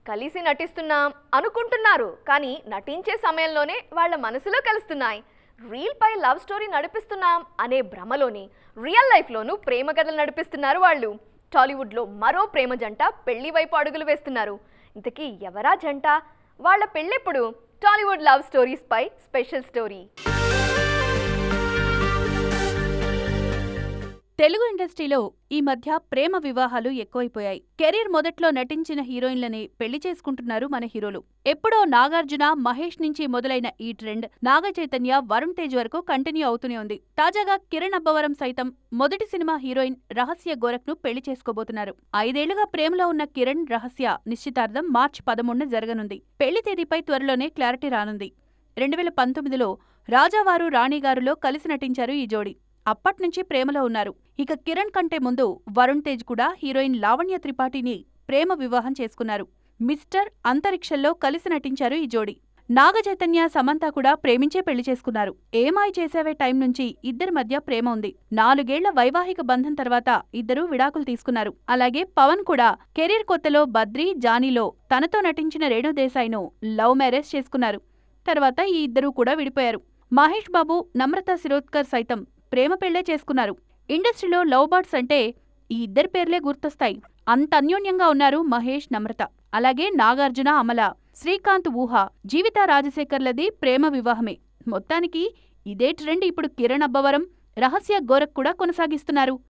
కలిసి నటిస్తున్నాం అనుకుంటున్నారు, కానీ నటించే సమయంలోనే వాళ్ళ మనసులో కలుస్తున్నాయి. రీల్ పై లవ్ స్టోరీ నడిపిస్తున్నాం అనే భ్రమలోని రియల్ లైఫ్లోనూ ప్రేమ కథలు నడిపిస్తున్నారు వాళ్ళు. టాలీవుడ్లో మరో ప్రేమ జంట పెళ్లి వైపు అడుగులు వేస్తున్నారు. ఇంతకీ ఎవరా జంట, వాళ్ళ పెళ్ళెప్పుడు? టాలీవుడ్ లవ్ స్టోరీస్ పై స్పెషల్ స్టోరీ. తెలుగు ఇండస్ట్రీలో ఈ మధ్య ప్రేమ వివాహాలు ఎక్కువైపోయాయి. కెరీర్ మొదట్లో నటించిన హీరోయిన్లనే పెళ్లి చేసుకుంటున్నారు మన హీరోలు. ఎప్పుడో నాగార్జున, మహేష్ నుంచి మొదలైన ఈ ట్రెండ్ నాగ చైతన్య, వరుణ్ తేజ్ వరకు కంటిన్యూ అవుతూనే ఉంది. తాజాగా కిరణ్ అబ్బవరం సైతం మొదటి సినిమా హీరోయిన్ రహస్య గోరఖ్ ను పెళ్లి చేసుకోబోతున్నారు. 5 ఏళ్లుగా ప్రేమలో ఉన్న కిరణ్, రహస్య నిశ్చితార్థం మార్చి 13న జరగనుంది. పెళ్లి తేదీపై త్వరలోనే క్లారిటీ రానుంది. 2019లో రాజావారు రాణిగారులో కలిసి నటించారు ఈ జోడీ. అప్పట్నుంచి ప్రేమలో ఉన్నారు. ఇక కిరణ్ కంటే ముందు వరుణ్ తేజ్ కూడా హీరోయిన్ లావణ్య త్రిపాఠిని ప్రేమ వివాహం చేసుకున్నారు. మిస్టర్ అంతరిక్షంలో కలిసి నటించారు ఈ జోడీ. నాగ చైతన్య, సమంత కూడా ప్రేమించే పెళ్లి చేసుకున్నారు. ఏమాయి చేసావే టైం నుంచి ఇద్దరి మధ్య ప్రేమ ఉంది. 4 ఏళ్ల వైవాహిక బంధం తర్వాత ఇద్దరూ విడాకులు తీసుకున్నారు. అలాగే పవన్ కూడా కెరీర్ కొత్తలో బద్రీ, జానీలో తనతో నటించిన రేణుదేశాయ్ను లవ్ మ్యారేజ్ చేసుకున్నారు. తర్వాత ఈ ఇద్దరూ కూడా విడిపోయారు. మహేష్ బాబు, నమ్రత శిరోద్కర్ సైతం ప్రేమ పెళ్లే చేసుకున్నారు. ఇండస్ట్రీలో లవ్ బర్డ్స్ అంటే ఈ ఇద్దరి పేర్లే గుర్తొస్తాయి. అంత అన్యోన్యంగా ఉన్నారు మహేష్, నమ్రత. అలాగే నాగార్జున, అమల, శ్రీకాంత్, ఊహ, జీవిత రాజశేఖర్లది ప్రేమ వివాహమే. మొత్తానికి ఇదే ట్రెండ్ ఇప్పుడు కిరణ్ అబ్బవరం, రహస్య గోరఖ్ కూడా కొనసాగిస్తున్నారు.